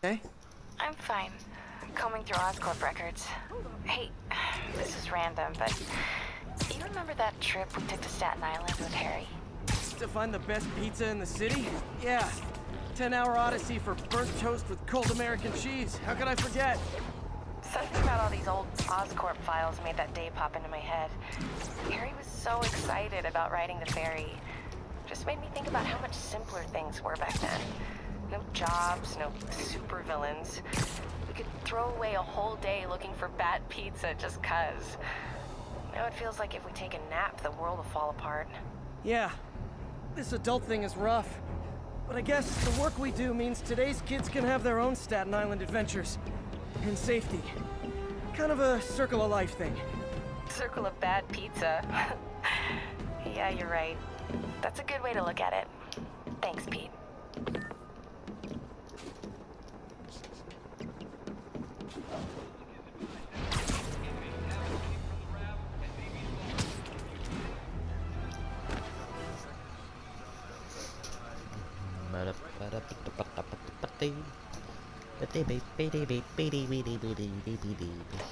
Okay? I'm fine. Combing through Oscorp records. Hey, this is random, but you remember that trip we took to Staten Island with Harry? To find the best pizza in the city? Yeah. 10-hour odyssey for burnt toast with cold American cheese. How could I forget? Something about all these old Oscorp files made that day pop into my head. Harry was so excited about riding the ferry. Just made me think about how much simpler things were back then. No jobs, no supervillains. We could throw away a whole day looking for bad pizza just 'cause. Now it feels like if we take a nap, the world will fall apart. Yeah. This adult thing is rough. But I guess the work we do means today's kids can have their own Staten Island adventures. In safety. Kind of a circle of life thing. Circle of bad pizza. Yeah, you're right. That's a good way to look at it. Thanks, Pete.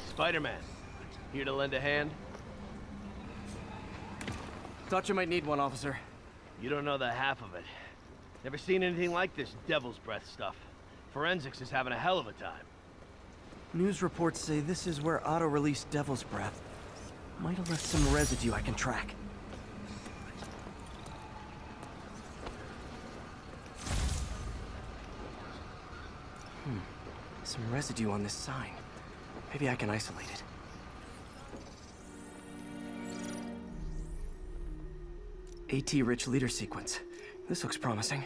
Spider-Man, here to lend a hand? Thought you might need one, officer. You don't know the half of it. Never seen anything like this Devil's Breath stuff. Forensics is having a hell of a time. News reports say this is where Otto released Devil's Breath. Might have left some residue I can track. Some residue on this sign. Maybe I can isolate it. AT-rich leader sequence. This looks promising.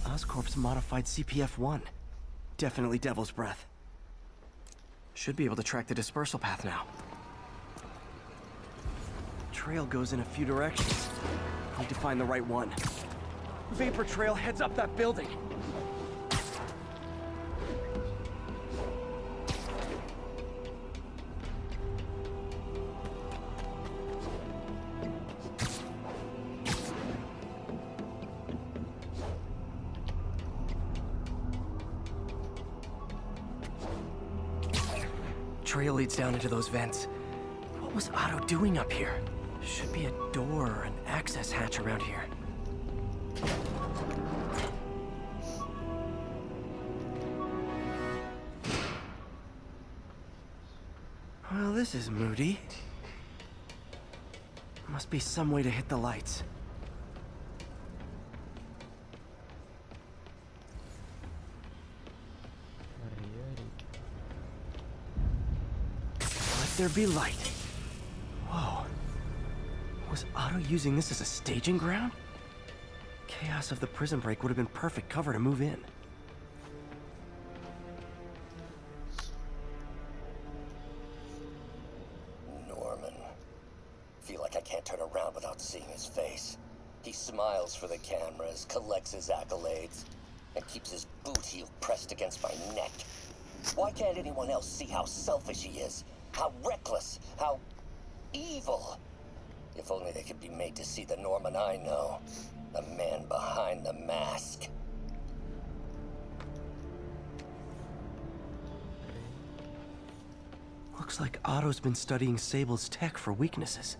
Oscorp's modified CPF-1. Definitely Devil's Breath. Should be able to track the dispersal path now. Trail goes in a few directions. Need to find the right one. Vapor trail heads up that building. Trail leads down into those vents. What was Otto doing up here? Should be a door or an access hatch around here. Well, this is moody. Must be some way to hit the lights. There be light. Whoa. Was Otto using this as a staging ground? Chaos of the prison break would have been perfect cover to move in. Norman. Feel like I can't turn around without seeing his face. He smiles for the cameras, collects his accolades, and keeps his boot heel pressed against my neck. Why can't anyone else see how selfish he is? How reckless, how evil. If only they could be made to see the Norman I know. The man behind the mask. Looks like Otto's been studying Sable's tech for weaknesses.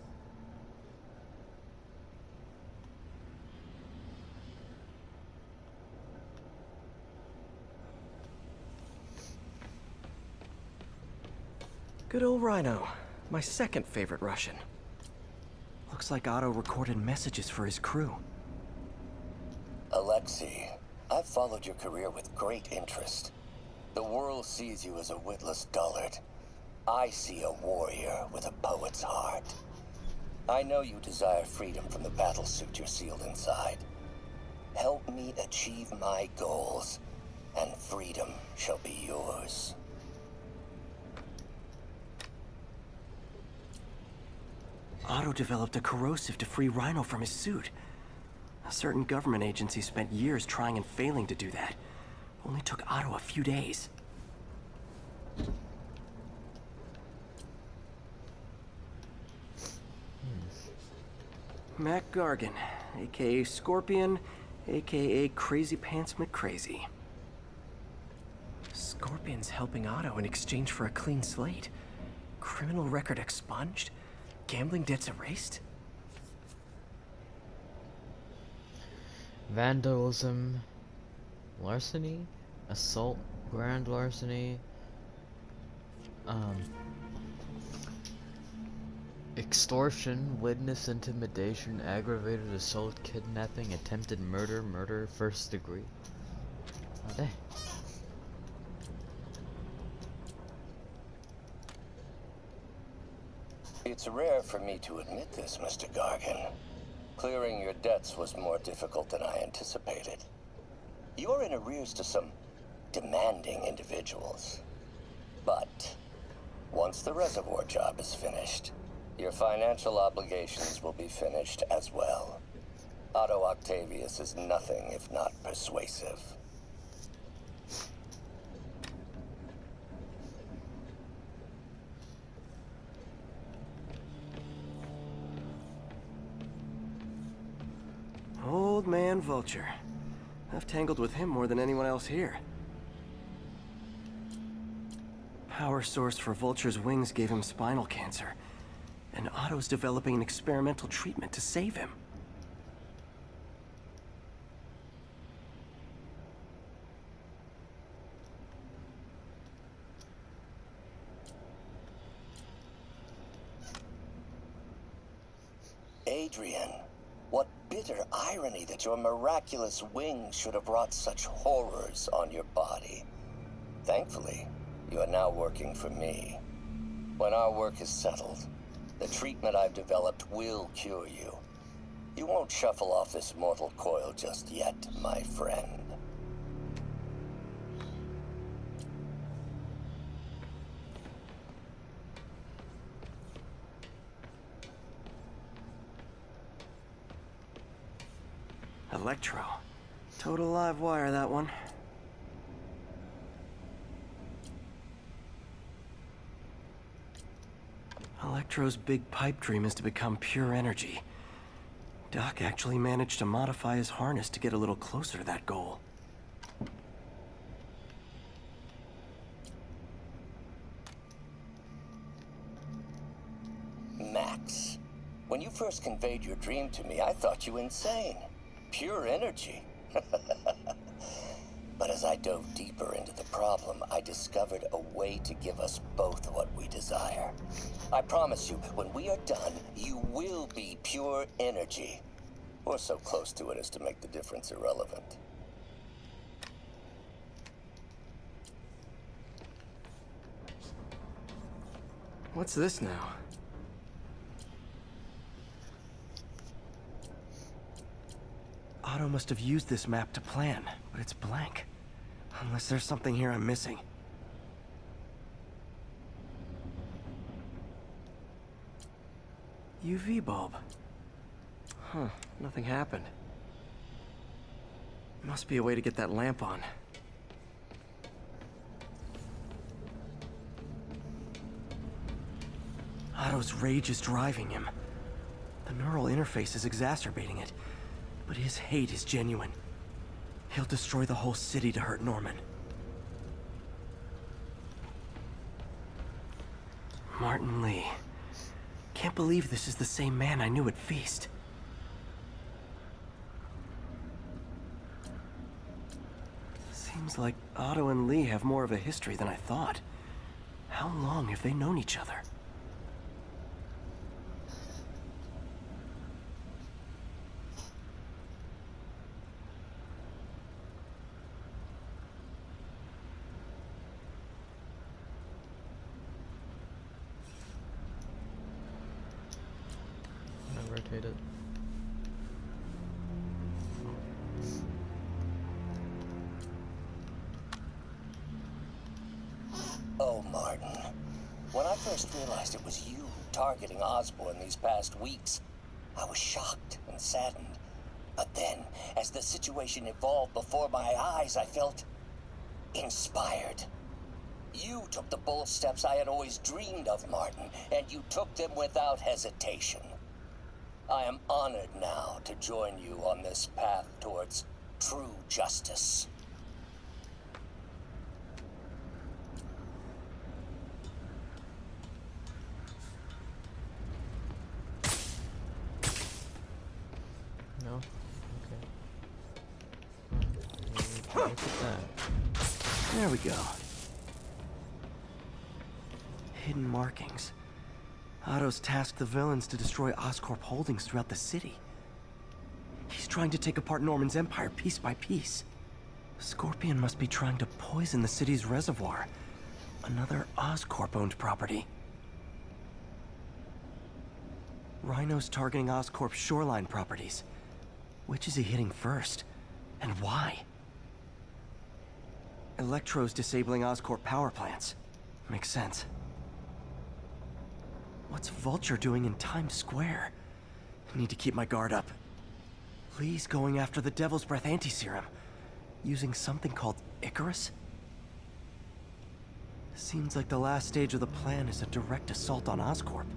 Good old Rhino. My second favorite Russian. Looks like Otto recorded messages for his crew. Alexei, I've followed your career with great interest. The world sees you as a witless dullard. I see a warrior with a poet's heart. I know you desire freedom from the battlesuit you're sealed inside. Help me achieve my goals, and freedom shall be yours. Otto developed a corrosive to free Rhino from his suit. A certain government agency spent years trying and failing to do that. Only took Otto a few days. Mac Gargan, aka Scorpion, aka Crazy Pants McCrazy. Scorpion's helping Otto in exchange for a clean slate. Criminal record expunged? Gambling debts erased? Vandalism, larceny, assault, grand larceny, extortion, witness intimidation, aggravated assault, kidnapping, attempted murder, murder, first degree. Oh, dang. It's rare for me to admit this, Mr. Gargan. Clearing your debts was more difficult than I anticipated. You're in arrears to some demanding individuals. But once the reservoir job is finished, your financial obligations will be finished as well. Otto Octavius is nothing if not persuasive. Old man Vulture. I've tangled with him more than anyone else here. Power source for Vulture's wings gave him spinal cancer, and Otto's developing an experimental treatment to save him. Adrian, what bitter irony that your miraculous wings should have wrought such horrors on your body. Thankfully, you are now working for me. When our work is settled, the treatment I've developed will cure you. You won't shuffle off this mortal coil just yet, my friend. Electro. Total live wire, that one. Electro's big pipe dream is to become pure energy. Doc actually managed to modify his harness to get a little closer to that goal. Max, when you first conveyed your dream to me, I thought you insane. Pure energy. But as I dove deeper into the problem, I discovered a way to give us both what we desire. I promise you, when we are done, you will be pure energy. Or so close to it as to make the difference irrelevant. What's this now? Otto must have used this map to plan, but it's blank. Unless there's something here I'm missing. UV bulb. Huh, nothing happened. Must be a way to get that lamp on. Otto's rage is driving him. The neural interface is exacerbating it, but his hate is genuine. He'll destroy the whole city to hurt Norman. Martin Lee. Can't believe this is the same man I knew at Feast. Seems like Otto and Lee have more of a history than I thought. How long have they known each other? Rotate it. Oh, Martin. When I first realized it was you targeting Osborn these past weeks, I was shocked and saddened. But then, as the situation evolved before my eyes, I felt inspired. You took the bold steps I had always dreamed of, Martin, and you took them without hesitation. I am honored now to join you on this path towards true justice. No? Okay. Look at that. There we go. Hidden markings. Otto's tasked the villains to destroy Oscorp holdings throughout the city. He's trying to take apart Norman's empire piece by piece. Scorpion must be trying to poison the city's reservoir. Another Oscorp-owned property. Rhino's targeting Oscorp's shoreline properties. Which is he hitting first? And why? Electro's disabling Oscorp power plants. Makes sense. What's Vulture doing in Times Square? I need to keep my guard up. Lee's going after the Devil's Breath anti-serum, using something called Icarus? Seems like the last stage of the plan is a direct assault on Oscorp.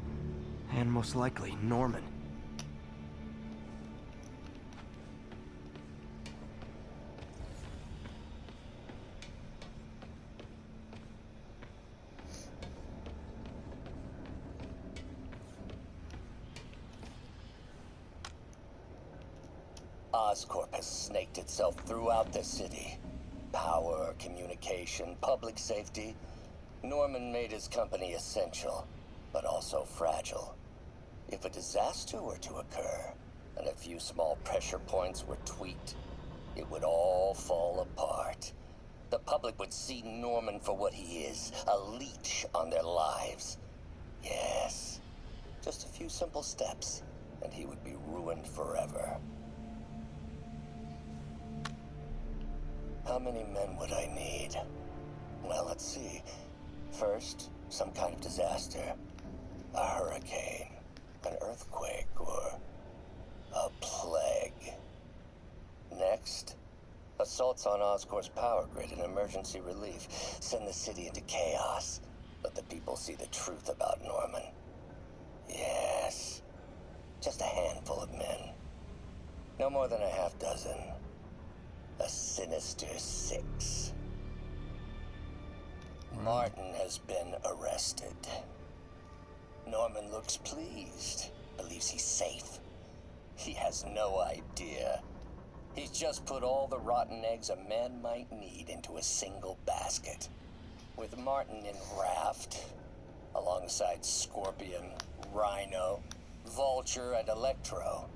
And most likely, Norman. Oscorp has snaked itself throughout the city. Power, communication, public safety. Norman made his company essential, but also fragile. If a disaster were to occur, and a few small pressure points were tweaked, it would all fall apart. The public would see Norman for what he is, a leech on their lives. Yes, just a few simple steps, and he would be ruined forever. How many men would I need? Well, let's see. First, some kind of disaster. A hurricane, an earthquake, or a plague. Next, assaults on Oscorp's power grid and emergency relief. Send the city into chaos. Let the people see the truth about Norman. Yes, just a handful of men. No more than a half dozen. A sinister 6. Martin has been arrested. Norman looks pleased, believes he's safe. He has no idea. He's just put all the rotten eggs a man might need into a single basket. With Martin in raft, alongside Scorpion, Rhino, Vulture, and Electro,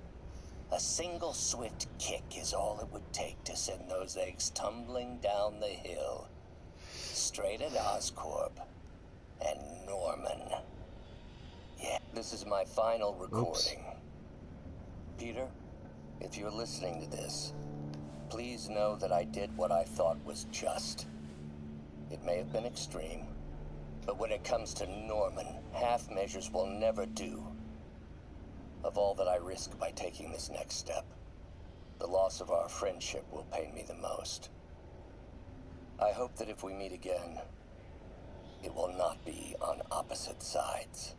a single swift kick is all it would take to send those eggs tumbling down the hill. Straight at Oscorp and Norman. Yeah, this is my final recording. Oops. Peter, if you're listening to this, please know that I did what I thought was just. It may have been extreme, but when it comes to Norman, half measures will never do. Of all that I risk by taking this next step, the loss of our friendship will pain me the most. I hope that if we meet again, it will not be on opposite sides.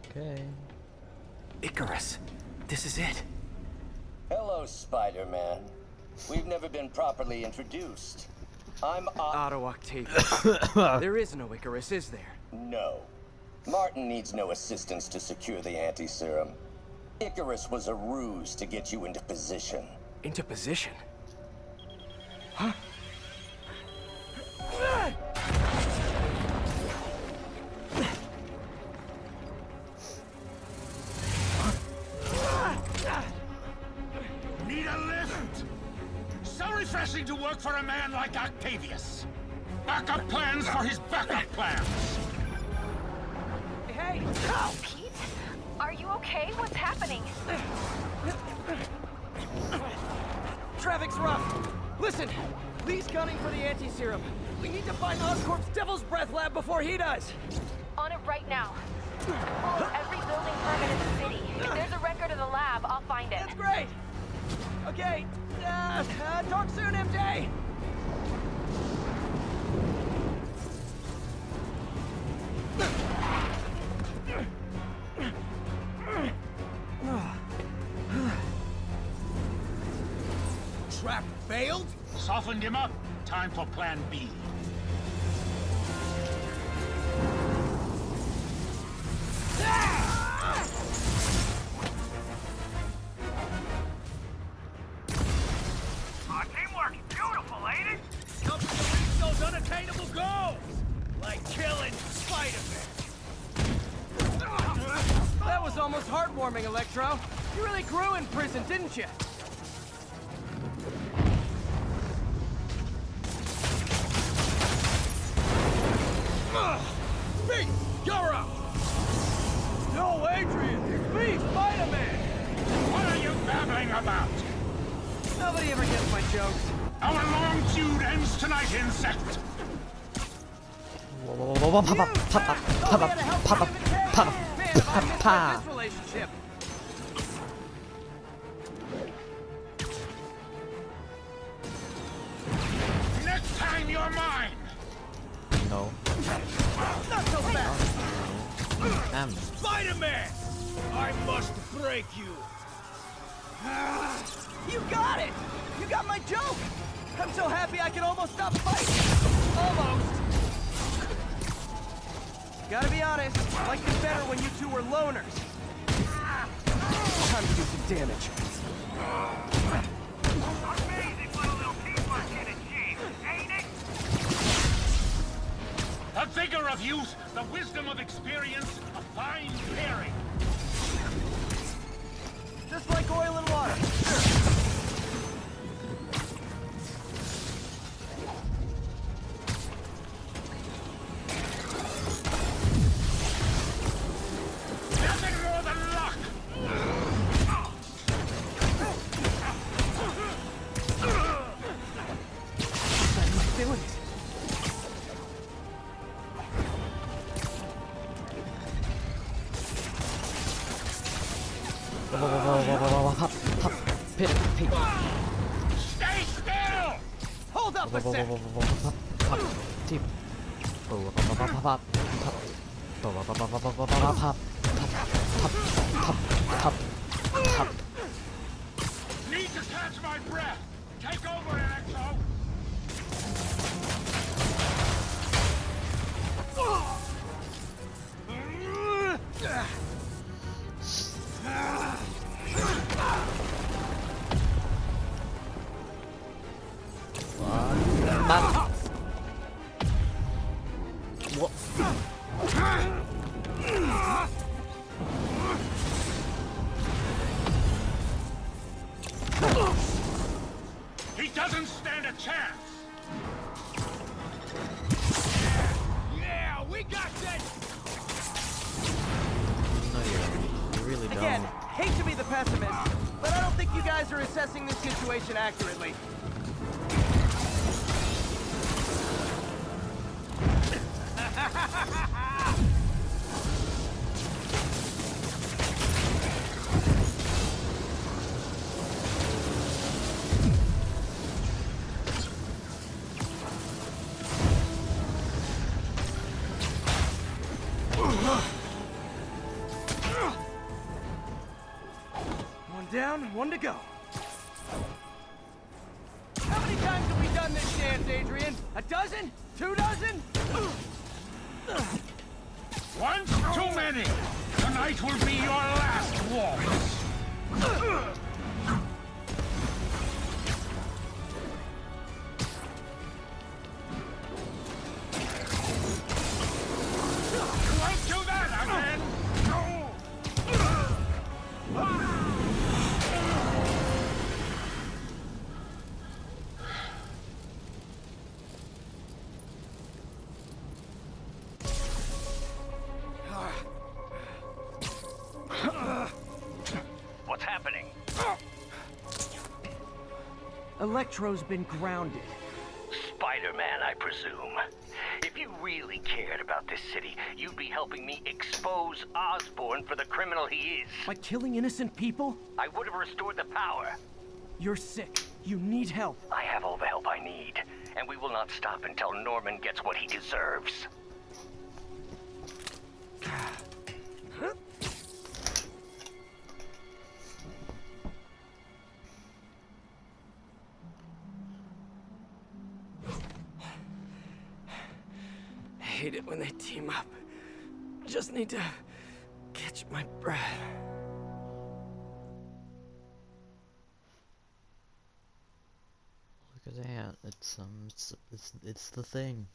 Okay. Icarus, this is it. Hello, Spider-Man. We've never been properly introduced. I'm Otto Octavius. There is no Icarus, is there? No. Martin needs no assistance to secure the anti-serum. Icarus was a ruse to get you into position. Into position? Need a lift? So refreshing to work for a man like Octavius. Backup plans for his backup plans. Hey! Pete? Are you okay? What's happening? Traffic's rough. Listen, Lee's gunning for the anti-serum. We need to find Oscorp's Devil's Breath lab before he does. On it right now. Pull up every building permit in the city. If there's a record of the lab, I'll find it. That's great. Okay, talk soon, MJ. Trap failed? Softened him up. Time for plan B. Our teamwork's beautiful, ain't it? Helps to reach those unattainable goals! Like killing Spider-Man. That was almost heartwarming, Electro. You really grew in prison, didn't you? Pete, you're up! No, Adrian! It's me, Spider-Man! What are you babbling about? Nobody ever gets my jokes. Our long feud ends tonight, insect! Thought we had a healthy give and take. Man, if I missed my this relationship. Next time you're mine! No. Not so fast! Damn. Spider-Man! I must break you. You got it! You got my joke! I'm so happy I can almost stop fighting! Almost! Gotta be honest, I liked it better when you two were loners. Time to do some damage. Amazing what a little teamwork can achieve, ain't it? The vigor of youth, the wisdom of experience, a fine pairing. Just like oil and water. Sure. Nothing more than luck! I'm doing it. Pop. Pit. Pit. Stay still! Hold up a sec! Pop. Tip. Pop. Pop. Need to catch my breath! Take over, Electro! Pop. What? He doesn't stand a chance! Yeah, we got this! No, you really don't. Again, hate to be the pessimist, but I don't think you guys are assessing this situation accurately. one to go. How many times have we done this dance, Adrian? A dozen? 2 dozen? Once too many! Tonight will be your last waltz! Won't do that again! What's happening? Electro's been grounded. Spider-Man, I presume. If you really cared about this city, you'd be helping me expose Osborn for the criminal he is. By killing innocent people? I would have restored the power. You're sick. You need help. I have all the help I need, and we will not stop until Norman gets what he deserves. I hate it when they team up. Just need to catch my breath. Look at that. It's the thing.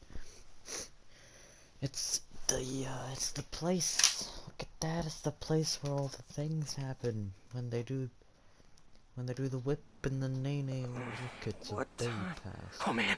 It's the place. Look at that. It's the place where all the things happen when they do the whip and the nay-nay. Look, it's a day pass. Oh man,